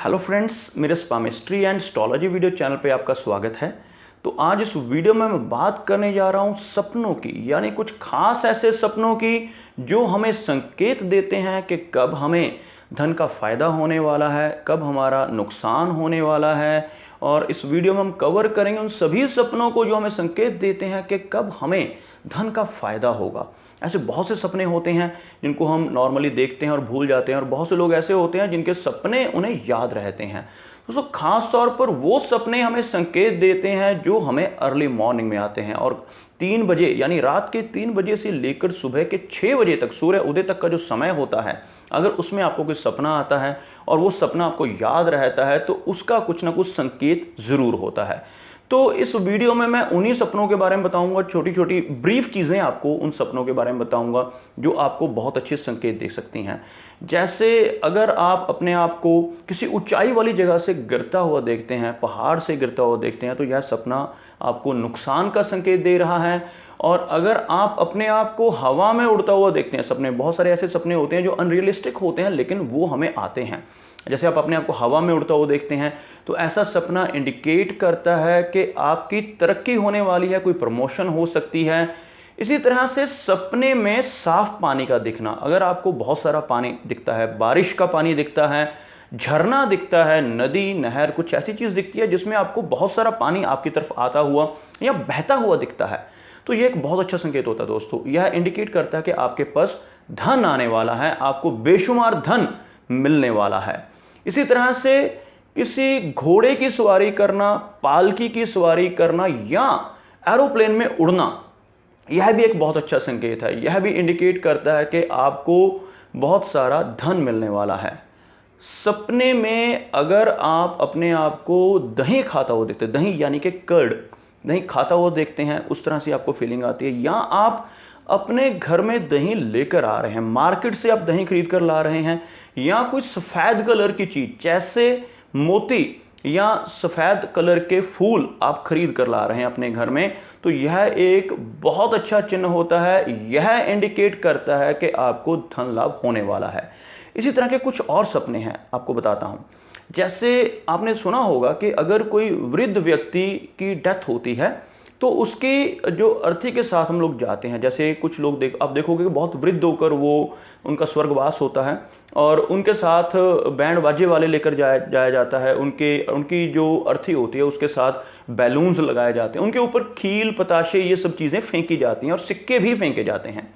Hello friends, मेरे स्पामिस्ट्री and astrology video channel पे आपका स्वागत है। तो आज इस वीडियो में मैं बात करने जा रहा हूँ सपनों की, यानी कुछ खास ऐसे सपनों की जो हमें संकेत देते हैं कि कब हमें धन का फ़ायदा होने वाला है, कब हमारा नुकसान होने वाला है। और इस वीडियो में हम कवर करेंगे उन सभी सपनों को जो हमें संकेत देते हैं कि कब हमें धन का फ़ायदा होगा। ऐसे बहुत से सपने होते हैं जिनको हम नॉर्मली देखते हैं और भूल जाते हैं, और बहुत से लोग ऐसे होते हैं जिनके सपने उन्हें याद रहते हैं। दोस्तों, खास तौर पर वो सपने हमें संकेत देते हैं जो हमें अर्ली मॉर्निंग में आते हैं, और 3 बजे यानी रात के 3 बजे से लेकर सुबह के 6 बजे तक, सूर्य उदय तक का जो समय होता है, अगर उसमें आपको कोई सपना आता है और वो सपना आपको याद रहता है तो उसका कुछ ना कुछ संकेत ज़रूर होता है। तो इस वीडियो में मैं उन्हीं सपनों के बारे में बताऊंगा, छोटी छोटी ब्रीफ चीज़ें आपको उन सपनों के बारे में बताऊंगा जो आपको बहुत अच्छे संकेत दे सकती हैं। जैसे अगर आप अपने आप को किसी ऊंचाई वाली जगह से गिरता हुआ देखते हैं, पहाड़ से गिरता हुआ देखते हैं, तो यह सपना आपको नुकसान का संकेत दे रहा है। और अगर आप अपने आप को हवा में उड़ता हुआ देखते हैं, सपने बहुत सारे ऐसे सपने होते हैं जो अनरियलिस्टिक होते हैं लेकिन वो हमें आते हैं। जैसे आप अपने आप को हवा में उड़ता हुआ देखते हैं तो ऐसा सपना इंडिकेट करता है कि आपकी तरक्की होने वाली है, कोई प्रमोशन हो सकती है। इसी तरह से सपने में साफ पानी का दिखना, अगर आपको बहुत सारा पानी दिखता है, बारिश का पानी दिखता है, झरना दिखता है, नदी नहर कुछ ऐसी चीज़ दिखती है जिसमें आपको बहुत सारा पानी आपकी तरफ आता हुआ या बहता हुआ दिखता है, तो ये एक बहुत अच्छा संकेत होता है दोस्तों। यह इंडिकेट करता है कि आपके पास धन आने वाला है, आपको बेशुमार धन मिलने वाला है। इसी तरह से किसी घोड़े की सवारी करना, पालकी की सवारी करना या एरोप्लेन में उड़ना, यह भी एक बहुत अच्छा संकेत है। यह भी इंडिकेट करता है कि आपको बहुत सारा धन मिलने वाला है। सपने में अगर आप अपने आप को दही खाता हुआ देखते हैं, दही यानी कि कर्ड, दही खाता हुआ देखते हैं, उस तरह से आपको फीलिंग आती है। या आप अपने घर में दही लेकर आ रहे हैं, मार्केट से आप दही खरीद कर ला रहे हैं, या कोई सफ़ेद कलर की चीज़ जैसे मोती या सफ़ेद कलर के फूल आप खरीद कर ला रहे हैं अपने घर में, तो यह एक बहुत अच्छा चिन्ह होता है। यह इंडिकेट करता है कि आपको धन लाभ होने वाला है। इसी तरह के कुछ और सपने हैं, आपको बताता हूँ। जैसे आपने सुना होगा कि अगर कोई वृद्ध व्यक्ति की डेथ होती है तो उसकी जो अर्थी के साथ हम लोग जाते हैं। जैसे कुछ लोग आप देखोगे कि बहुत वृद्ध होकर वो उनका स्वर्गवास होता है और उनके साथ बैंड बाजे वाले लेकर जाया जाता है। उनकी जो अर्थी होती है उसके साथ बैलून्स लगाए जाते हैं, उनके ऊपर खील पताशे ये सब चीज़ें फेंकी जाती हैं और सिक्के भी फेंके जाते हैं।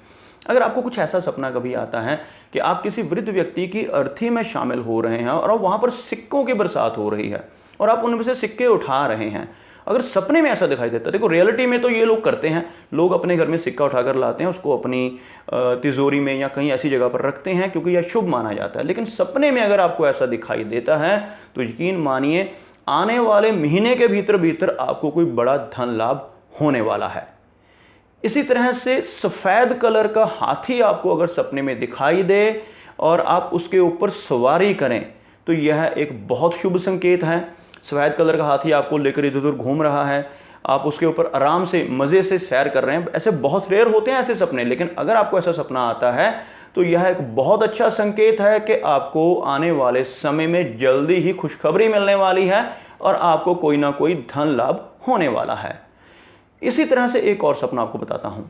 अगर आपको कुछ ऐसा सपना कभी आता है कि आप किसी वृद्ध व्यक्ति की अर्थी में शामिल हो रहे हैं और वहाँ पर सिक्कों की बरसात हो रही है और आप उनमें से सिक्के उठा रहे हैं, अगर सपने में ऐसा दिखाई देता है, देखो रियलिटी में तो ये लोग करते हैं, लोग अपने घर में सिक्का उठाकर लाते हैं, उसको अपनी तिजोरी में या कहीं ऐसी जगह पर रखते हैं क्योंकि यह शुभ माना जाता है। लेकिन सपने में अगर आपको ऐसा दिखाई देता है तो यकीन मानिए आने वाले महीने के भीतर भीतर आपको कोई बड़ा धन लाभ होने वाला है। इसी तरह से सफ़ेद कलर का हाथी आपको अगर सपने में दिखाई दे और आप उसके ऊपर सवारी करें तो यह एक बहुत शुभ संकेत है। सफ़ेद कलर का हाथी आपको लेकर इधर उधर घूम रहा है, आप उसके ऊपर आराम से मज़े से सैर कर रहे हैं। ऐसे बहुत रेयर होते हैं ऐसे सपने, लेकिन अगर आपको ऐसा सपना आता है तो यह एक बहुत अच्छा संकेत है कि आपको आने वाले समय में जल्दी ही खुशखबरी मिलने वाली है और आपको कोई ना कोई धन लाभ होने वाला है। इसी तरह से एक और सपना आपको बताता हूँ।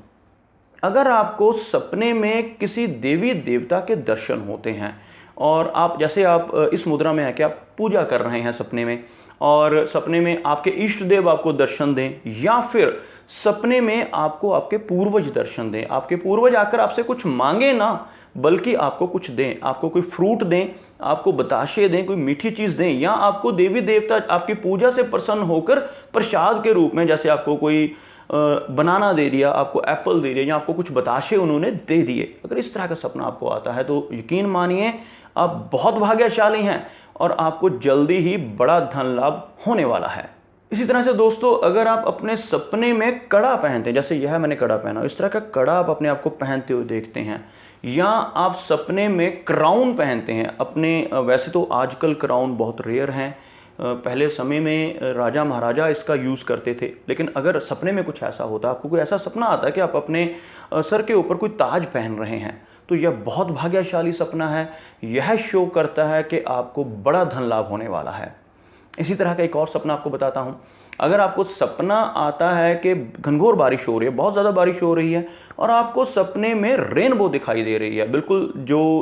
अगर आपको सपने में किसी देवी देवता के दर्शन होते हैं और जैसे आप इस मुद्रा में है कि आप पूजा कर रहे हैं सपने में, और सपने में आपके इष्ट देव आपको दर्शन दें, या फिर सपने में आपको आपके पूर्वज दर्शन दें, आपके पूर्वज आकर आपसे कुछ मांगे ना बल्कि आपको कुछ दें, आपको कोई फ्रूट दें, आपको बताशे दें, कोई मीठी चीज़ दें, या आपको देवी देवता आपकी पूजा से प्रसन्न होकर प्रसाद के रूप में, जैसे आपको कोई बनाना दे दिया, आपको एप्पल दे दिया, या आपको कुछ बताशे उन्होंने दे दिए, अगर इस तरह का सपना आपको आता है तो यकीन मानिए आप बहुत भाग्यशाली हैं और आपको जल्दी ही बड़ा धन लाभ होने वाला है। इसी तरह से दोस्तों, अगर आप अपने सपने में कड़ा पहनते हैं, जैसे यह मैंने कड़ा पहना, इस तरह का कड़ा आप अपने आप को पहनते हुए देखते हैं, या आप सपने में क्राउन पहनते हैं अपने, वैसे तो आजकल क्राउन बहुत रेयर हैं, पहले समय में राजा महाराजा इसका यूज़ करते थे, लेकिन अगर सपने में कुछ ऐसा होता है, आपको कोई ऐसा सपना आता है कि आप अपने सर के ऊपर कोई ताज पहन रहे हैं, तो यह बहुत भाग्यशाली सपना है। यह शो करता है कि आपको बड़ा धन लाभ होने वाला है। इसी तरह का एक और सपना आपको बताता हूँ। अगर आपको सपना आता है कि घनघोर बारिश हो रही है, बहुत ज़्यादा बारिश हो रही है और आपको सपने में रेनबो दिखाई दे रही है, बिल्कुल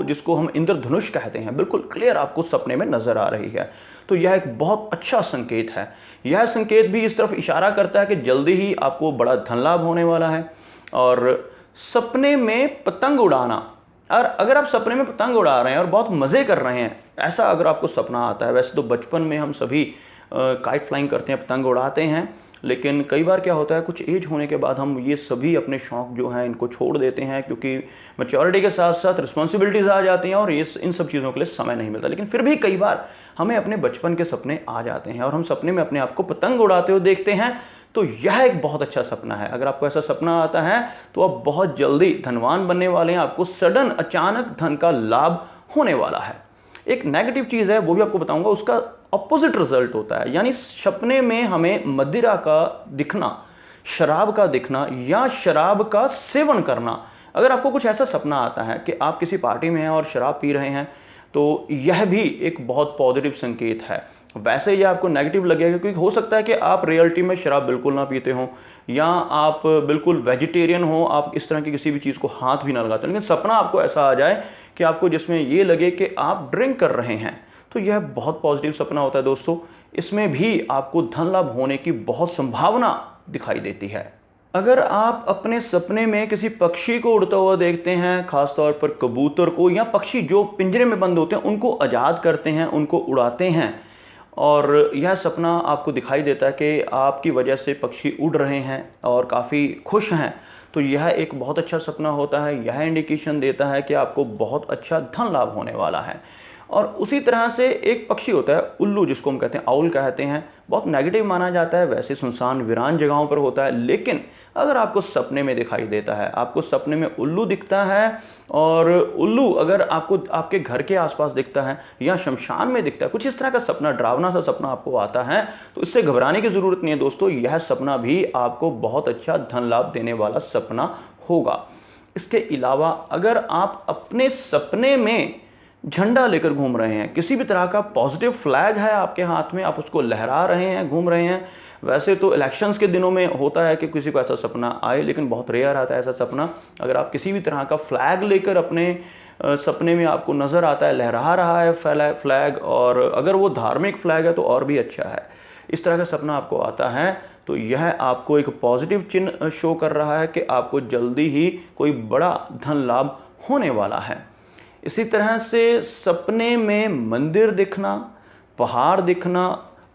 जिसको हम इंद्रधनुष कहते हैं, बिल्कुल क्लियर आपको सपने में नजर आ रही है, तो यह एक बहुत अच्छा संकेत है। यह संकेत भी इस तरफ इशारा करता है कि जल्दी ही आपको बड़ा धन लाभ होने वाला है। और सपने में पतंग उड़ाना, और अगर आप सपने में पतंग उड़ा रहे हैं और बहुत मज़े कर रहे हैं, ऐसा अगर आपको सपना आता है, वैसे तो बचपन में हम सभी काइट फ्लाइंग करते हैं, पतंग उड़ाते हैं, लेकिन कई बार क्या होता है कुछ एज होने के बाद हम ये सभी अपने शौक़ जो हैं इनको छोड़ देते हैं, क्योंकि मैच्योरिटी के साथ साथ रिस्पॉन्सिबिलिटीज़ आ जाती हैं और इन सब चीज़ों के लिए समय नहीं मिलता। लेकिन फिर भी कई बार हमें अपने बचपन के सपने आ जाते हैं और हम सपने में अपने आप को पतंग उड़ाते हुए देखते हैं, तो यह एक बहुत अच्छा सपना है। अगर आपको ऐसा सपना आता है तो आप बहुत जल्दी धनवान बनने वाले हैं, आपको सडन अचानक धन का लाभ होने वाला है। एक नेगेटिव चीज़ है, वो भी आपको बताऊंगा, उसका अपोजिट रिजल्ट होता है। यानी सपने में हमें मदिरा का दिखना, शराब का दिखना या शराब का सेवन करना। अगर आपको कुछ ऐसा सपना आता है कि आप किसी पार्टी में हैं और शराब पी रहे हैं, तो यह भी एक बहुत पॉजिटिव संकेत है। वैसे यह आपको नेगेटिव लगेगा क्योंकि हो सकता है कि आप रियलिटी में शराब बिल्कुल ना पीते हो या आप बिल्कुल वेजिटेरियन हो, आप इस तरह की किसी भी चीज़ को हाथ भी ना लगाते, लेकिन सपना आपको ऐसा आ जाए कि आपको जिसमें ये लगे कि आप ड्रिंक कर रहे हैं, तो यह बहुत पॉजिटिव सपना होता है दोस्तों। इसमें भी आपको धन लाभ होने की बहुत संभावना दिखाई देती है। अगर आप अपने सपने में किसी पक्षी को उड़ता हुआ देखते हैं, खासतौर पर कबूतर को, या पक्षी जो पिंजरे में बंद होते हैं उनको आज़ाद करते हैं, उनको उड़ाते हैं, और यह सपना आपको दिखाई देता है कि आपकी वजह से पक्षी उड़ रहे हैं और काफ़ी खुश हैं, तो यह एक बहुत अच्छा सपना होता है। यह इंडिकेशन देता है कि आपको बहुत अच्छा धन लाभ होने वाला है। और उसी तरह से एक पक्षी होता है उल्लू, जिसको हम कहते हैं आउल कहते हैं, बहुत नेगेटिव माना जाता है, वैसे सुनसान वीरान जगहों पर होता है, लेकिन अगर आपको सपने में दिखाई देता है, आपको सपने में उल्लू दिखता है, और उल्लू अगर आपको आपके घर के आसपास दिखता है या शमशान में दिखता है, कुछ इस तरह का सपना, डरावना सा सपना आपको आता है, तो इससे घबराने की ज़रूरत नहीं है दोस्तों। यह सपना भी आपको बहुत अच्छा धन लाभ देने वाला सपना होगा। इसके अलावा अगर आप अपने सपने में झंडा लेकर घूम रहे हैं, किसी भी तरह का पॉजिटिव फ्लैग है आपके हाथ में, आप उसको लहरा रहे हैं, घूम रहे हैं, वैसे तो इलेक्शंस के दिनों में होता है कि किसी को ऐसा सपना आए, लेकिन बहुत रेयर आता है ऐसा सपना। अगर आप किसी भी तरह का फ्लैग लेकर अपने सपने में आपको नज़र आता है, लहरा रहा है फ्लैग, और अगर वो धार्मिक फ्लैग है तो और भी अच्छा है, इस तरह का सपना आपको आता है, तो यह आपको एक पॉजिटिव चिन्ह शो कर रहा है कि आपको जल्दी ही कोई बड़ा धन लाभ होने वाला है। इसी तरह से सपने में मंदिर दिखना, पहाड़ दिखना,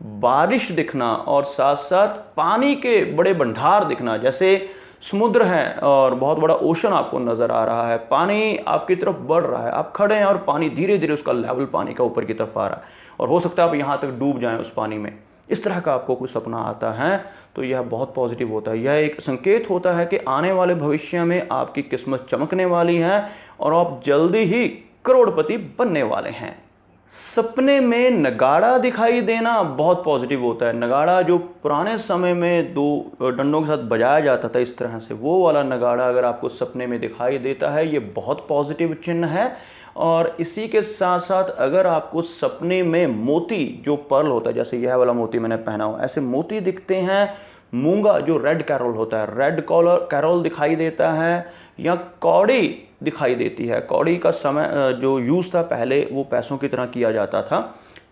बारिश दिखना और साथ साथ पानी के बड़े भंडार दिखना, जैसे समुद्र है और बहुत बड़ा ओशन आपको नज़र आ रहा है, पानी आपकी तरफ बढ़ रहा है, आप खड़े हैं और पानी धीरे धीरे उसका लेवल पानी का ऊपर की तरफ आ रहा है और हो सकता है आप यहाँ तक डूब जाएं उस पानी में, इस तरह का आपको कोई सपना आता है तो यह बहुत पॉजिटिव होता है। यह एक संकेत होता है कि आने वाले भविष्य में आपकी किस्मत चमकने वाली है और आप जल्दी ही करोड़पति बनने वाले हैं। सपने में नगाड़ा दिखाई देना बहुत पॉजिटिव होता है। नगाड़ा जो पुराने समय में दो डंडों के साथ बजाया जाता था इस तरह से, वो वाला नगाड़ा अगर आपको सपने में दिखाई देता है, ये बहुत पॉजिटिव चिन्ह है। और इसी के साथ साथ अगर आपको सपने में मोती, जो पर्ल होता है, जैसे यह वाला मोती मैंने पहना हुआ, ऐसे मोती दिखते हैं, मूंगा जो रेड कैरोल होता है, रेड कैरोल दिखाई देता है, या कौड़ी दिखाई देती है। कौड़ी का समय जो यूज़ था पहले वो पैसों की तरह किया जाता था,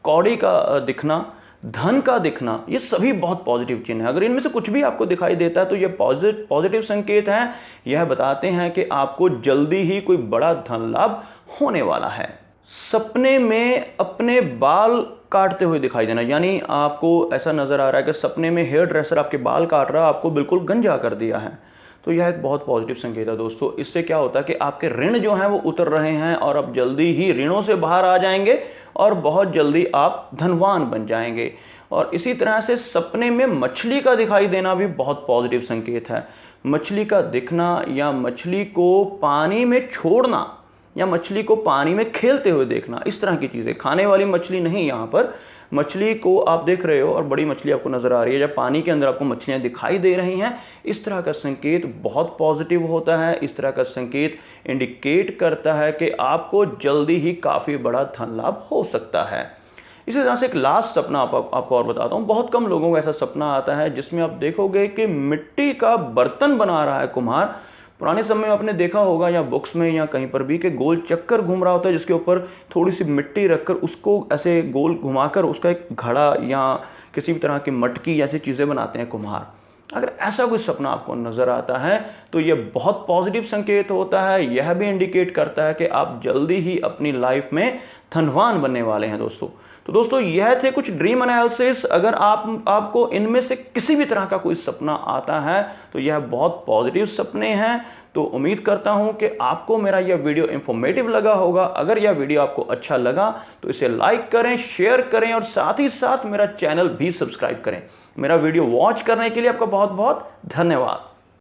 कौड़ी का दिखना, धन का दिखना, ये सभी बहुत पॉजिटिव चिन्ह है। अगर इनमें से कुछ भी आपको दिखाई देता है तो ये पॉजिटिव संकेत हैं, यह बताते हैं कि आपको जल्दी ही कोई बड़ा धन लाभ होने वाला है। सपने में अपने बाल काटते हुए दिखाई देना, यानी आपको ऐसा नज़र आ रहा है कि सपने में हेयर ड्रेसर आपके बाल काट रहा है, आपको बिल्कुल गंजा कर दिया है, तो यह एक बहुत पॉजिटिव संकेत है दोस्तों। इससे क्या होता है कि आपके ऋण जो हैं वो उतर रहे हैं और अब जल्दी ही ऋणों से बाहर आ जाएंगे और बहुत जल्दी आप धनवान बन जाएंगे। और इसी तरह से सपने में मछली का दिखाई देना भी बहुत पॉजिटिव संकेत है। मछली का दिखना या मछली को पानी में छोड़ना, या मछली को पानी में खेलते हुए देखना, इस तरह की चीज़ें। खाने वाली मछली नहीं, यहाँ पर मछली को आप देख रहे हो और बड़ी मछली आपको नज़र आ रही है, जब पानी के अंदर आपको मछलियाँ दिखाई दे रही हैं, इस तरह का संकेत बहुत पॉजिटिव होता है। इस तरह का संकेत इंडिकेट करता है कि आपको जल्दी ही काफ़ी बड़ा धन लाभ हो सकता है। इसी तरह से एक लास्ट सपना आपको और बताता हूँ। बहुत कम लोगों को ऐसा सपना आता है जिसमें आप देखोगे कि मिट्टी का बर्तन बना रहा है कुम्हार। पुराने समय में आपने देखा होगा या बुक्स में या कहीं पर भी कि गोल चक्कर घूम रहा होता है, जिसके ऊपर थोड़ी सी मिट्टी रखकर उसको ऐसे गोल घुमाकर उसका एक घड़ा या किसी भी तरह की मटकी जैसी चीज़ें बनाते हैं कुम्हार। अगर ऐसा कोई सपना आपको नज़र आता है तो ये बहुत पॉजिटिव संकेत होता है। यह भी इंडिकेट करता है कि आप जल्दी ही अपनी लाइफ में धनवान बनने वाले हैं दोस्तों। तो दोस्तों, यह थे कुछ ड्रीम एनालिसिस। अगर आपको इनमें से किसी भी तरह का कोई सपना आता है तो यह बहुत पॉजिटिव सपने हैं। तो उम्मीद करता हूं कि आपको मेरा यह वीडियो इंफॉर्मेटिव लगा होगा। अगर यह वीडियो आपको अच्छा लगा तो इसे लाइक करें, शेयर करें और साथ ही साथ मेरा चैनल भी सब्सक्राइब करें। मेरा वीडियो वॉच करने के लिए आपका बहुत बहुत धन्यवाद।